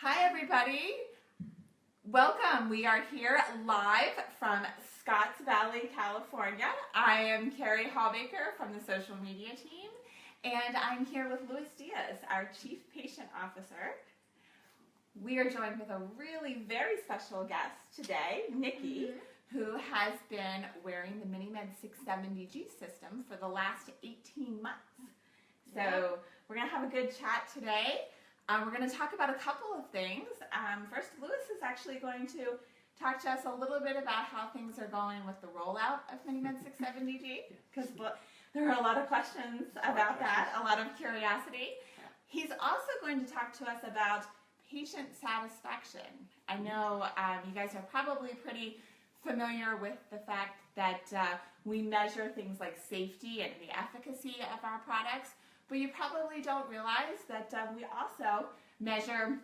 Hi everybody, welcome. We are here live from Scotts Valley, California. I am Carrie Hallbaker from the social media team, and I'm here with Luis Diaz, our Chief Patient Officer. We are joined with a really very special guest today, Nicky, who has been wearing the MiniMed 670G system for the last 18 months. So we're going to have a good chat today. We're going to talk about a couple of things. First, Luis is actually going to talk to us a little bit about how things are going with the rollout of MiniMed 670G, because there are a lot of questions about that, a lot of curiosity. He's also going to talk to us about patient satisfaction. I know you guys are probably pretty familiar with the fact that we measure things like safety and the efficacy of our products, but you probably don't realize that we also measure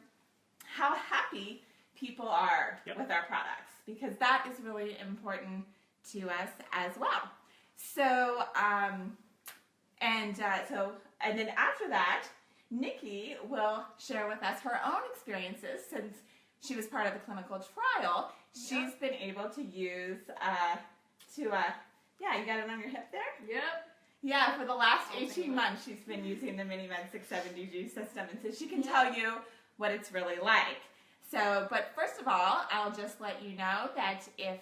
how happy people are with our products, because that is really important to us as well. So, and then after that, Nicky will share with us her own experiences. Since she was part of the clinical trial, she's been able to use yeah, you got it on your hip there? Yep. Yeah, for the last 18 months she's been using the MiniMed 670G system, and so she can tell you what it's really like. So, but first of all, I'll just let you know that if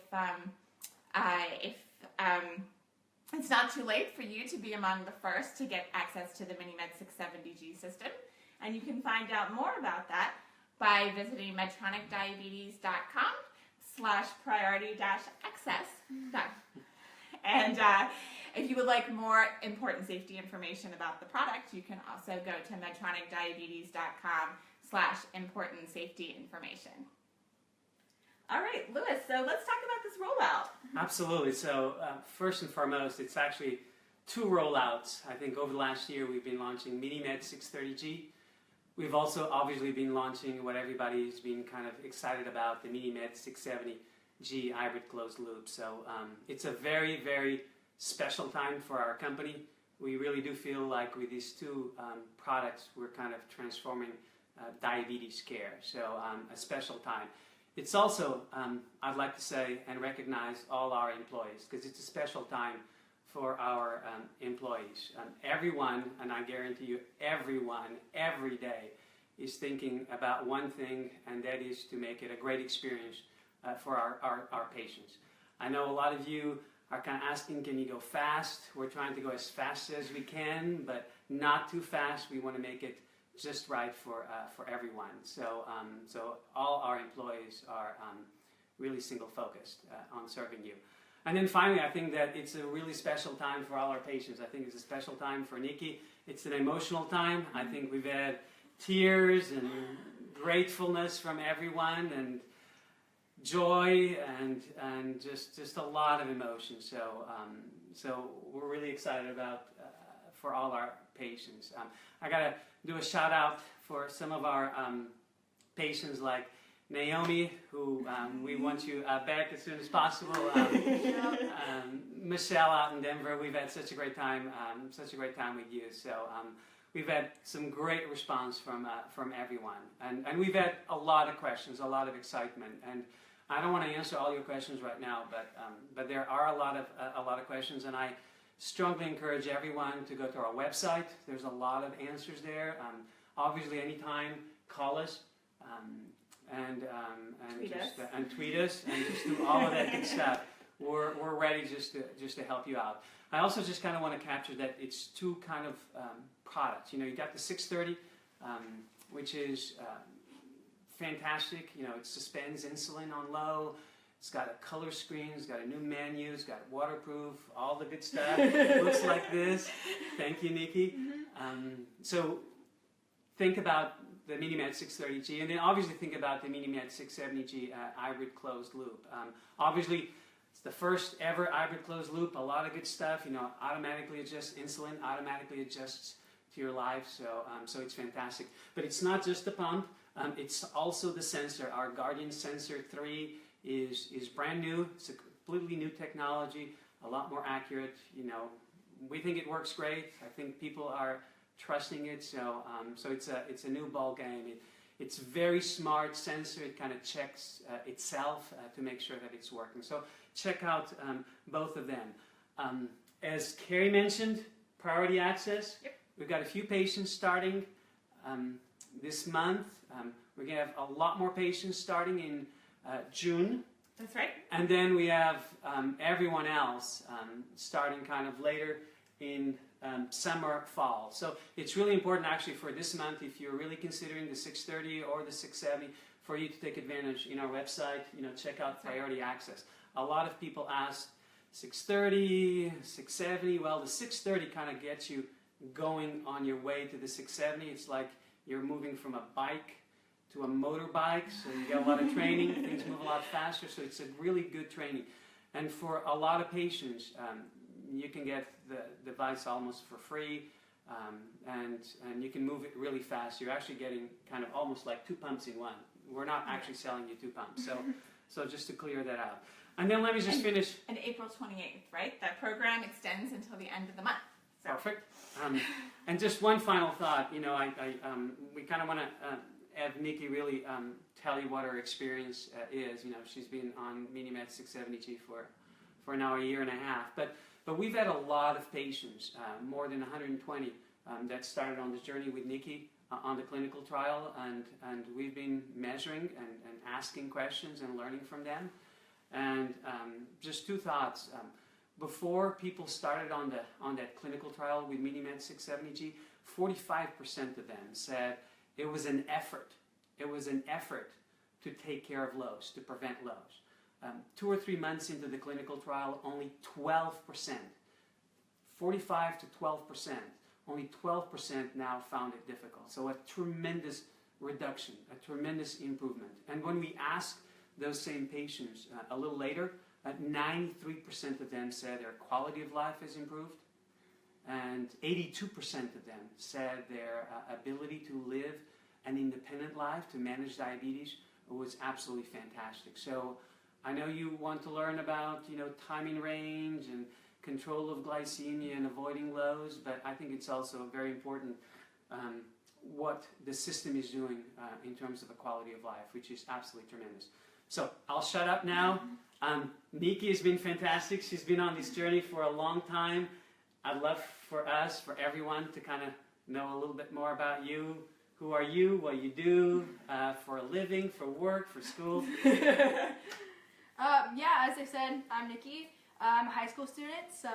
it's not too late for you to be among the first to get access to the MiniMed 670G system, and you can find out more about that by visiting medtronicdiabetes.com/priority-access. And if you would like more important safety information about the product, you can also go to medtronicdiabetes.com/important safety information. All right, Luis, so let's talk about this rollout. Absolutely. So first and foremost, it's actually two rollouts. I think over the last year we've been launching MiniMed 630G. We've also obviously been launching what everybody's been kind of excited about, the MiniMed 670G hybrid closed loop. So it's a very, very special time for our company. We really do feel like with these two products we're kind of transforming diabetes care. So a special time. It's also, I'd like to say and recognize all our employees, because it's a special time for our employees. Everyone, and I guarantee you everyone, every day is thinking about one thing, and that is to make it a great experience for our patients. I know a lot of you are kind of asking, can you go fast? We're trying to go as fast as we can, but not too fast. We want to make it just right for everyone. So, so all our employees are really single-focused on serving you. And then finally, I think that it's a really special time for all our patients. I think it's a special time for Nicky. It's an emotional time. I think we've had tears and gratefulness from everyone, and joy, and just a lot of emotion. So so we're really excited about for all our patients. I gotta do a shout out for some of our patients like Naomi, who we want you back as soon as possible. Michelle out in Denver, we've had such a great time with you. So we've had some great response from everyone, and we've had a lot of questions, a lot of excitement. And I don't want to answer all your questions right now, but there are a lot of questions, and I strongly encourage everyone to go to our website. There's a lot of answers there. Obviously, anytime, call us and tweet us and just do all of that good stuff. We're ready just to help you out. I also just kind of want to capture that it's two kind of products. You know, you got the 630, which is fantastic. You know, it suspends insulin on low. It's got a color screen, it's got a new menu, it's got waterproof, all the good stuff. It looks like this. Thank you, Nicky. So think about the MiniMed 630G, and then obviously think about the MiniMed 670G hybrid closed loop. Obviously, it's the first ever hybrid closed loop. A lot of good stuff. You know, automatically adjusts insulin, automatically adjusts to your life. So, so it's fantastic. But it's not just the pump. It's also the sensor. Our Guardian Sensor 3 is brand new. It's a completely new technology, a lot more accurate. You know, we think it works great. I think people are trusting it. So so it's a new ball game. It's very smart sensor. It kind of checks itself to make sure that it's working. So check out both of them. As Carrie mentioned, priority access. Yep. We've got a few patients starting this month. We're going to have a lot more patients starting in June. That's right. And then we have everyone else starting kind of later in summer, fall. So it's really important actually for this month, if you're really considering the 630 or the 670, for you to take advantage in our website, check out priority access. A lot of people ask 630, 670. Well, the 630 kind of gets you going on your way to the 670. It's like you're moving from a bike to a motorbike, so you get a lot of training, things move a lot faster, so it's a really good training. And for a lot of patients, you can get the device almost for free, and you can move it really fast. You're actually getting kind of almost like 2 pumps in one. We're not actually selling you 2 pumps, so just to clear that out. And then let me just finish. And April 28th, right? That program extends until the end of the month. So. Perfect. And just one final thought, we kind of want to have Nicky really tell you what her experience is. She's been on MiniMed 670G for now a year and a half. But we've had a lot of patients, more than 120, that started on this journey with Nicky on the clinical trial, and we've been measuring and asking questions and learning from them. And just 2 thoughts. Before people started on that clinical trial with MiniMed 670G, 45% of them said it was an effort. It was an effort to take care of lows, to prevent lows. 2 or 3 months into the clinical trial, only 12%, 45 to 12%, only 12% now found it difficult. So a tremendous reduction, a tremendous improvement. And when we asked those same patients a little later, 93% of them said their quality of life has improved, and 82% of them said their ability to live an independent life, to manage diabetes, was absolutely fantastic. So I know you want to learn about, time in range and control of glycemia and avoiding lows, but I think it's also very important what the system is doing in terms of the quality of life, which is absolutely tremendous. So I'll shut up now. Nicky has been fantastic. She's been on this journey for a long time. I'd love for us, for everyone, to kind of know a little bit more about you. Who are you? What you do for a living, for work, for school? Yeah, as I said, I'm Nicky. I'm a high school student, so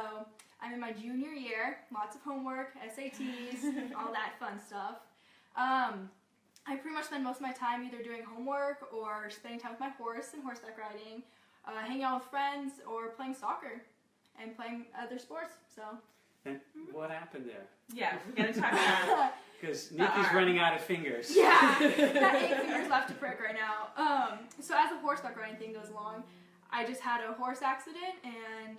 I'm in my junior year. Lots of homework, SATs, all that fun stuff. I pretty much spend most of my time either doing homework or spending time with my horse and horseback riding, hanging out with friends, or playing soccer and playing other sports. So. And what happened there? Yeah, we're going to talk about because Nicky's running out of fingers. Yeah, got 8 fingers left to prick right now. So as the horseback riding thing goes along, I just had a horse accident and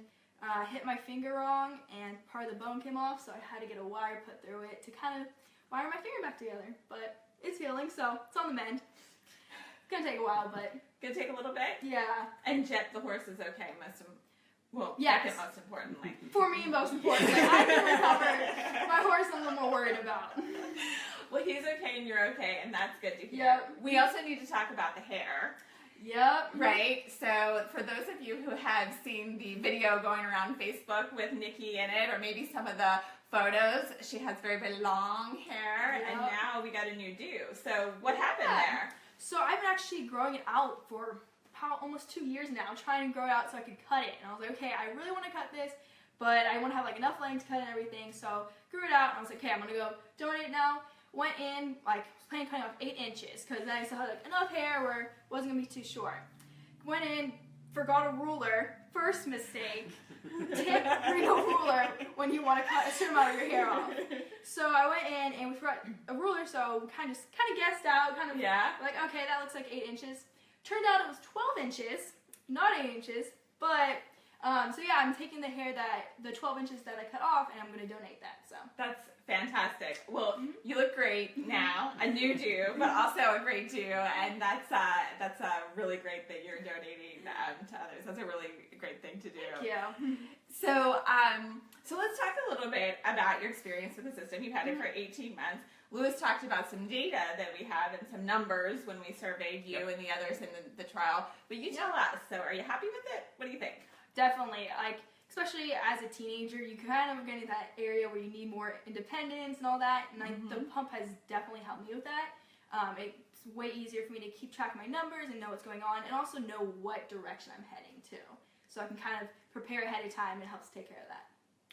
hit my finger wrong, and part of the bone came off, so I had to get a wire put through it to kind of wire my finger back together. But it's healing, so it's on the mend. It's gonna take a while, but gonna take a little bit. Yeah. And Jet, the horse, is okay. Yes. Second most importantly. For me, most importantly, I can recover. My horse, I'm a little more worried about. Well, he's okay and you're okay, and that's good to hear. Yep. We also need to talk about the hair. Yep. Right? So for those of you who have seen the video going around Facebook with Nicky in it, or maybe some of the photos, she has very, very long hair, Yep. and now we got a new do. So what happened there? So I've been actually growing it out for almost 2 years now, trying to grow it out so I could cut it. And I was like, okay, I really want to cut this, but I want to have like enough length to cut it and everything. So grew it out, and I was like, okay, I'm gonna go donate it now. Went in, like, planning on cutting off 8 inches, because then I still had like enough hair where it wasn't gonna be too short. Went in, forgot a ruler. First mistake. Tip, bring a ruler when you want to cut a certain amount of your hair off. So I went in and we forgot a ruler, so kind of guessed out, like, okay, that looks like 8 inches. Turned out it was 12 inches, not 8 inches, but, so yeah, I'm taking the hair the 12 inches that I cut off, and I'm going to donate that, so. That's fantastic. Well, you look great now, a new do, but also a great do, and that's really great that you're donating to others. That's a really great thing to do. Thank you. So let's talk a little bit about your experience with the system. You've had it for 18 months. Lewis talked about some data that we have and some numbers when we surveyed you and the others in the trial. But you tell us. So are you happy with it? What do you think? Definitely. Like, especially as a teenager, you kind of get into that area where you need more independence and all that. And like, the pump has definitely helped me with that. It's way easier for me to keep track of my numbers and know what's going on, and also know what direction I'm heading to. So I can kind of prepare ahead of time, and it helps take care of that.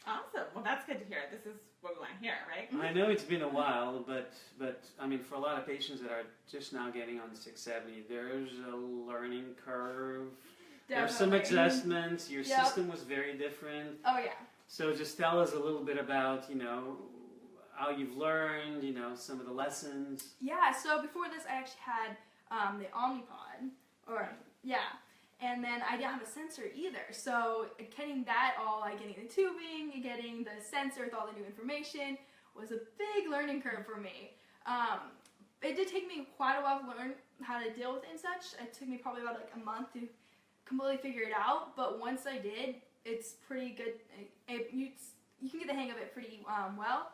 Awesome. Well, that's good to hear. This is what we want to hear, right? I know it's been a while, but I mean, for a lot of patients that are just now getting on 670, there's a learning curve. There's some adjustments. Your system was very different. Oh, yeah. So just tell us a little bit about, how you've learned, some of the lessons. Yeah, so before this, I actually had the Omnipod, and then I didn't have a sensor either. So getting that all, like getting the tubing, getting the sensor with all the new information was a big learning curve for me. It did take me quite a while to learn how to deal with it and such. It took me probably about like a month to completely figure it out, but once I did, it's pretty good. You can get the hang of it pretty well.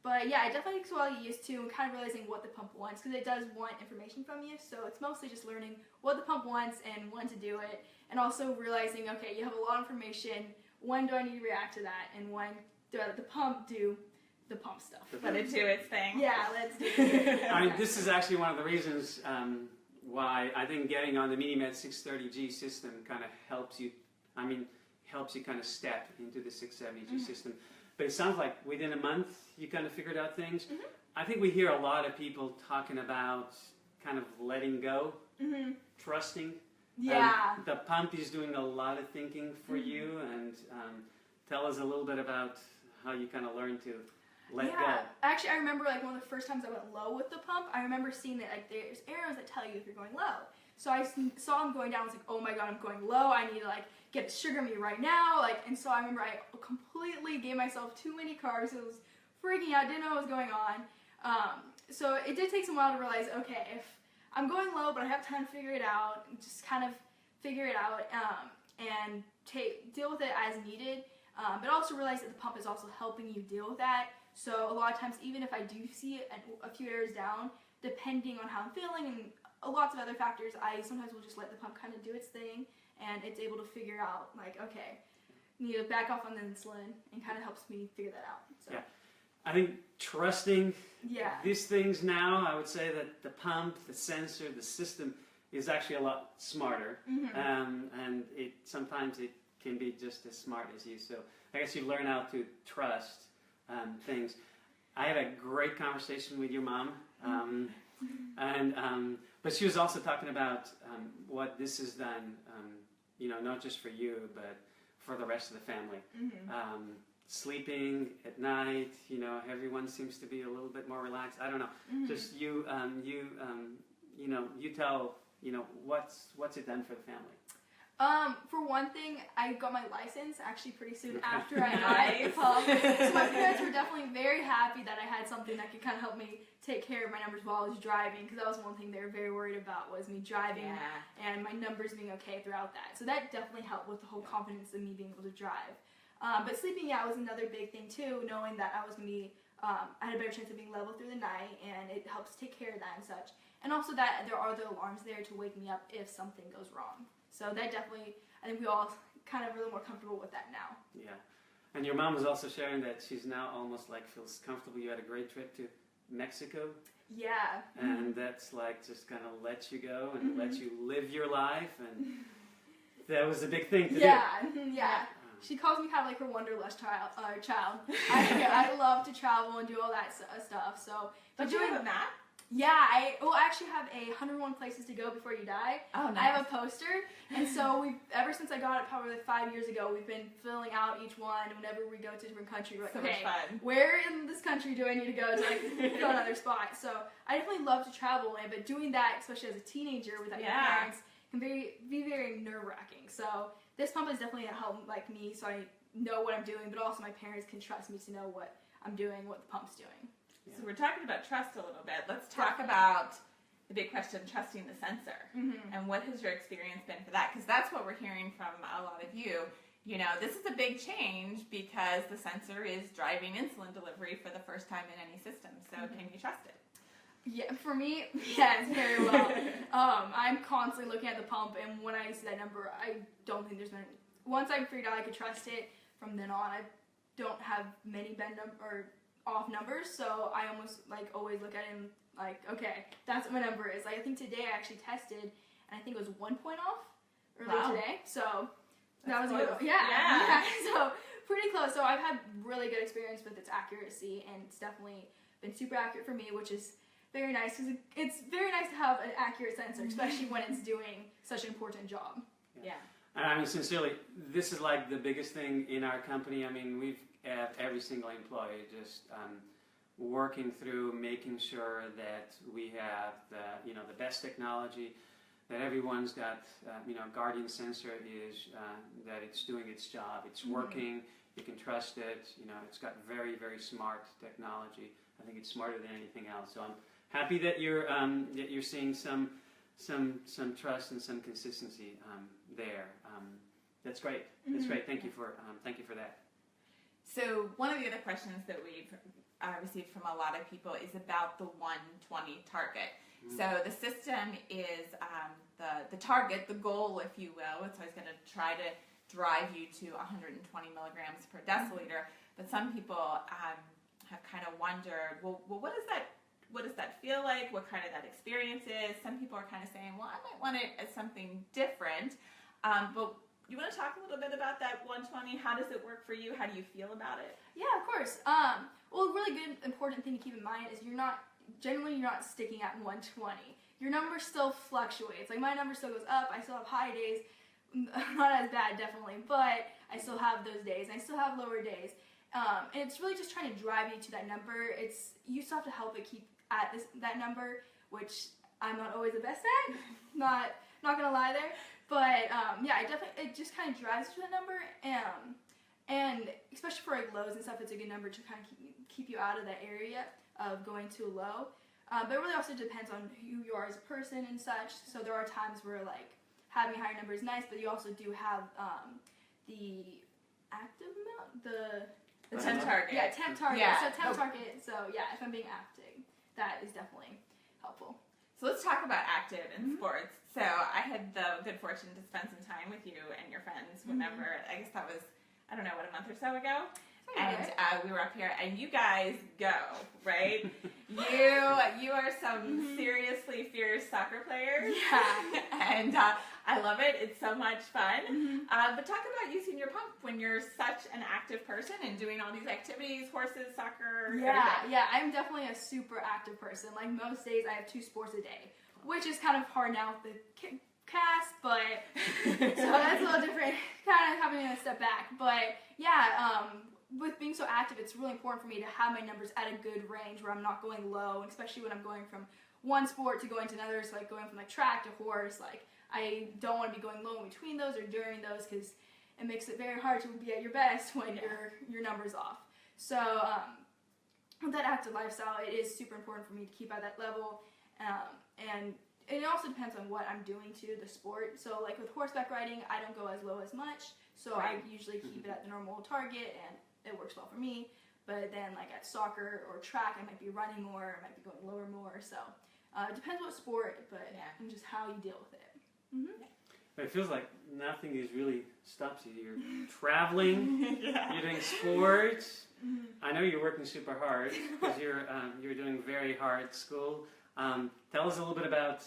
But yeah, it definitely takes a while to get used to and kind of realizing what the pump wants, because it does want information from you. So it's mostly just learning what the pump wants and when to do it, and also realizing, okay, you have a lot of information. When do I need to react to that, and when do I let the pump do the pump stuff? Let it do its thing. Yeah, let's do it. I mean, this is actually one of the reasons why I think getting on the MiniMed 630G system kind of helps you kind of step into the 670G system. But it sounds like within a month you kind of figured out things. I think we hear a lot of people talking about kind of letting go, trusting. Yeah. The pump is doing a lot of thinking for you, and tell us a little bit about how you kind of learned to let go. Actually, I remember like one of the first times I went low with the pump, I remember seeing that like there's arrows that tell you if you're going low. So I saw them going down. I was like, oh my god, I'm going low. I need to like get sugar me right now. And so I remember I completely gave myself too many carbs. I was freaking out, didn't know what was going on. So it did take some while to realize, okay, if I'm going low, but I have time to figure it out, just kind of figure it out and deal with it as needed. But also realize that the pump is also helping you deal with that. So a lot of times, even if I do see a few arrows down, depending on how I'm feeling and lots of other factors, I sometimes will just let the pump kind of do its thing, and it's able to figure out, like, okay, need to back off on the insulin, and kind of helps me figure that out. So. Yeah. I think trusting these things now, I would say that the pump, the sensor, the system is actually a lot smarter, and sometimes it can be just as smart as you. So I guess you learn how to trust things. I had a great conversation with your mom, but she was also talking about what this has done, not just for you, but for the rest of the family. Sleeping at night, everyone seems to be a little bit more relaxed. I don't know. Just you tell, what's it done for the family? For one thing, I got my license actually pretty soon after I got the pump. So my parents were definitely very happy that I had something that could kind of help me take care of my numbers while I was driving, because that was one thing they were very worried about, was me driving and my numbers being okay throughout that. So that definitely helped with the whole confidence of me being able to drive. But sleeping, was another big thing too, knowing that I was going to be, I had a better chance of being level through the night, and it helps take care of that and such. And also that there are the alarms there to wake me up if something goes wrong. So that definitely, I think we all kind of really more comfortable with that now. Yeah. And your mom was also sharing that she's now almost like feels comfortable. You had a great trip to Mexico. Yeah. And that's like just kind of let you go and let you live your life. And that was a big thing to do. Yeah. She calls me kind of like her wanderlust child. I love to travel and do all that stuff. So, Don't you have a map? Yeah, I actually have 101 places to go before you die. Oh, nice. I have a poster, and so ever since I got it probably like 5 years ago, we've been filling out each one. Whenever we go to a different country, we're like, so okay, much fun. Where in this country do I need to go to like go another spot? So I definitely love to travel, but doing that, especially as a teenager without your parents, can be very nerve-wracking. So this pump has definitely helped like me, so I know what I'm doing, but also my parents can trust me to know what I'm doing, what the pump's doing. So we're talking about trust a little bit. Let's talk about the big question, trusting the sensor. And what has your experience been for that? Because that's what we're hearing from a lot of you, you know, this is a big change because the sensor is driving insulin delivery for the first time in any system. So can you trust it? Yeah, for me, yes, very well. I'm constantly looking at the pump, and when I see that number, I don't think there's been. Once I figured out I could trust it, from then on, I don't have many or off numbers. So I almost like always look at it and like, okay, that's what my number is. Like I think today I actually tested, and I think it was 1 point off earlier today. So that was good. Yeah. So pretty close. So I've had really good experience with its accuracy, and it's definitely been super accurate for me, which is very nice because it's very nice to have an accurate sensor, especially when it's doing such an important job. Yeah. I mean, sincerely, this is like the biggest thing in our company. I mean, we've had every single employee just working through making sure that we have the best technology, that everyone's got, Guardian sensor is, that it's doing its job, it's working, you can trust it, it's got very, very smart technology. I think it's smarter than anything else. So I'm happy that you're seeing some trust and some consistency there. That's great. That's great. Thank you for that. So one of the other questions that we've received from a lot of people is about the 120 target. So the system is the target, the goal, if you will. It's always going to try to drive you to 120 milligrams per deciliter. But some people have kind of wondered, well, what does that feel like? What kind of that experience is? Some people are kind of saying, well, I might want it as something different. But you want to talk a little bit about that 120? How does it work for you? How do you feel about it? Yeah, of course. Well, a really good, important thing to keep in mind is you're not sticking at 120. Your number still fluctuates. Like my number still goes up. I still have high days. Not as bad, definitely, but I still have those days. I still have lower days. And it's really just trying to drive you to that number. You still have to help it keep at that number, which I'm not always the best at. Not gonna lie there. But it just kind of drives to that number, and especially for like lows and stuff, it's a good number to kind of keep you out of that area of going too low. But it really also depends on who you are as a person and such. So there are times where like having a higher number is nice, but you also do have the active amount, the temp target. Yeah, temp target. Yeah. So temp target. So yeah, if I'm being active, that is definitely helpful. So let's talk about active in sports. So I had the good fortune to spend some time with you and your friends whenever, I guess that was, I don't know, a month or so ago? And we were up here, and you guys go, right? You are some seriously fierce soccer players. Yeah. And I love it. It's so much fun. But talk about using your pump when you're such an active person and doing all these activities, horses, soccer, everything. Yeah, I'm definitely a super active person. Like most days I have 2 sports a day, which is kind of hard now with the cast, but so that's a little different, kind of having to step back. But yeah, with being so active, it's really important for me to have my numbers at a good range where I'm not going low, especially when I'm going from one sport to going to another. So like going from like track to horse, like I don't want to be going low in between those or during those, because it makes it very hard to be at your best when your number's off. So with that active lifestyle, it is super important for me to keep at that level, and it also depends on what I'm doing to the sport. So like with horseback riding, I don't go as low as much, so I usually keep it at the normal target, and it works well for me. But then like at soccer or track, I might be running more, I might be going lower more. So it depends what sport, but and just how you deal with it. It feels like nothing is really stops you. You're traveling, you're doing sports. I know you're working super hard because you're doing very hard school. Tell us a little bit about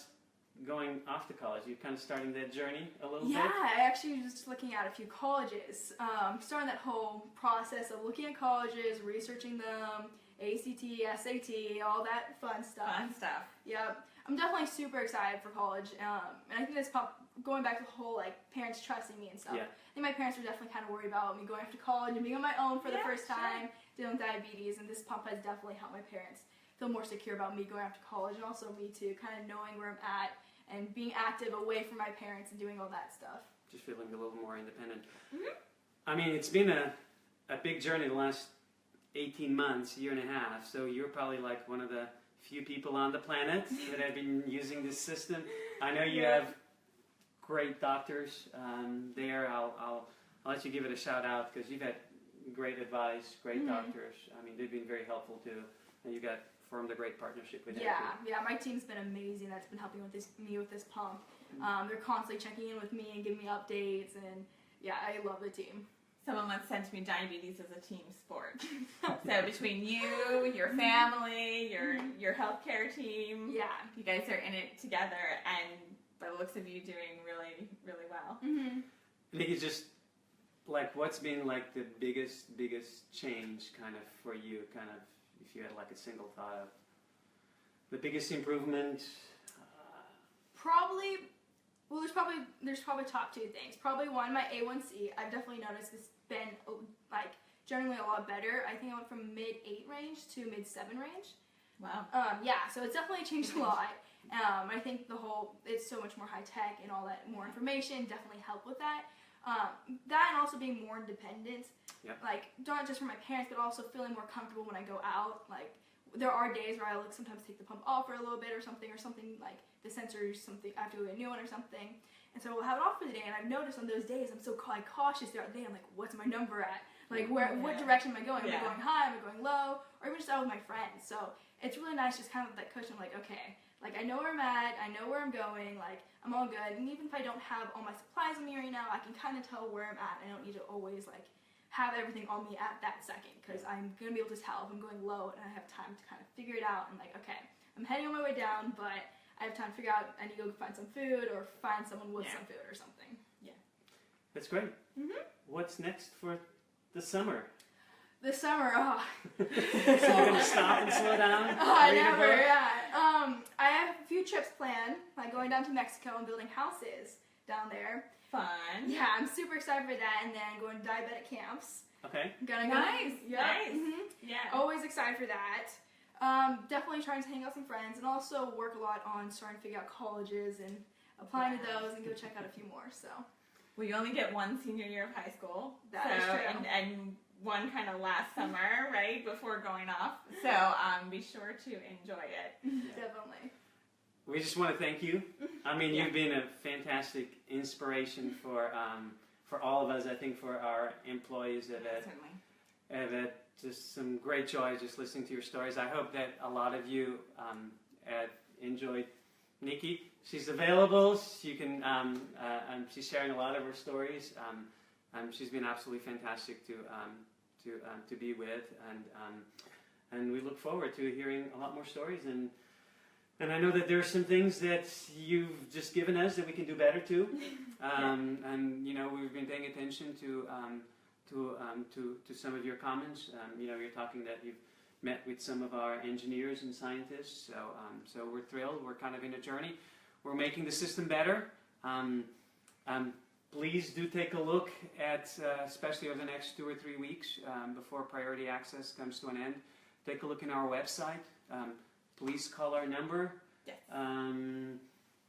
going off to college. You're kind of starting that journey a little bit? Yeah, I actually was just looking at a few colleges. Starting that whole process of looking at colleges, researching them, ACT, SAT, all that fun stuff. Yep. I'm definitely super excited for college. And I think that's going back to the whole like parents trusting me and stuff. Yeah. I think my parents were definitely kind of worried about me going off to college and being on my own for the first time, dealing with diabetes, and this pump has definitely helped my parents feel more secure about me going off to college, and also me too, kind of knowing where I'm at and being active away from my parents and doing all that stuff. Just feeling a little more independent. I mean, it's been a big journey the last 18 months, year and a half, so you're probably like one of the few people on the planet that have been using this system. I know you have great doctors there. I'll let you give it a shout out because you've had great advice, great doctors. I mean, they've been very helpful too, and you formed a great partnership with them. Yeah, my team's been amazing. That's been helping with me with this pump. They're constantly checking in with me and giving me updates, and yeah, I love the team. Someone once said to me, diabetes is a team sport. So between you, your family, your healthcare team, you guys are in it together, and by the looks of you, doing really, really well. Nicky, just like what's been like the biggest change kind of for you, kind of if you had like a single thought of the biggest improvement? Well, there's probably top two things. Probably one, my A1C. I've definitely noticed it's been like generally a lot better. I think I went from mid-8 range to mid-7 range. Wow. Yeah, so it's definitely changed a lot. I think it's so much more high tech and all that more information definitely helped with that. That and also being more independent. Yep. Like not just for my parents, but also feeling more comfortable when I go out. Like there are days where I sometimes take the pump off for a little bit or something like the sensor or something, I have to go get a new one or something. And so we'll have it off for the day, and I've noticed on those days I'm so cautious throughout the day. I'm like, what's my number at? Like what direction am I going? Am I going high? Am I going low? Or even just out with my friends. So it's really nice just kind of that cushion, like, okay, like I know where I'm at, I know where I'm going, like I'm all good. And even if I don't have all my supplies on me right now, I can kind of tell where I'm at. I don't need to always like have everything on me at that second, because I'm going to be able to tell if I'm going low and I have time to kind of figure it out and like, okay, I'm heading on my way down, but I have time to figure out I need to go find some food or find someone with some food or something. Yeah. That's great. What's next for the summer? The summer, So you're going to stop and slow down? Never, yeah. I have a few trips planned, like going down to Mexico and building houses down there. Fun. Yeah, I'm super excited for that, and then going to diabetic camps. Okay. Nice. Yeah. Always excited for that. Definitely trying to hang out with some friends, and also work a lot on starting to figure out colleges and applying to those, and go check out a few more. So. Well, you only get one senior year of high school. That is true. And one kind of last summer, right, before going off. So be sure to enjoy it. Definitely. We just want to thank you. I mean, you've been a fantastic inspiration for all of us. I think for our employees that have had just some great joy just listening to your stories. I hope that a lot of you have enjoyed Nicky. She's available. She can. She's sharing a lot of her stories. She's been absolutely fantastic to be with, and we look forward to hearing a lot more stories. And I know that there are some things that you've just given us that we can do better too. And you know, we've been paying attention to some of your comments. You know, you're talking that you've met with some of our engineers and scientists. So we're thrilled. We're kind of in a journey. We're making the system better. Please do take a look at, especially over the next 2 or 3 weeks before Priority Access comes to an end. Take a look in our website. Please call our number. Yes.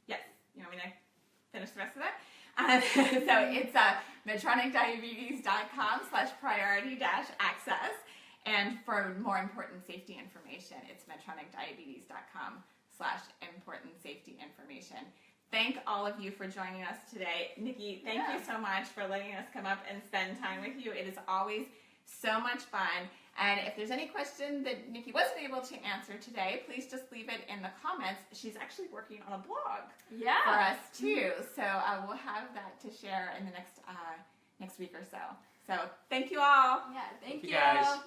Yes. You want me to finish the rest of that? So it's medtronicdiabetes.com/priority-access. And for more important safety information, it's medtronicdiabetes.com/important safety information. Thank all of you for joining us today. Nicky, thank you so much for letting us come up and spend time with you. It is always so much fun. And if there's any question that Nicky wasn't able to answer today, please just leave it in the comments. She's actually working on a blog for us too. So we'll have that to share in the next week or so. So thank you all. Yeah, thank you. Guys.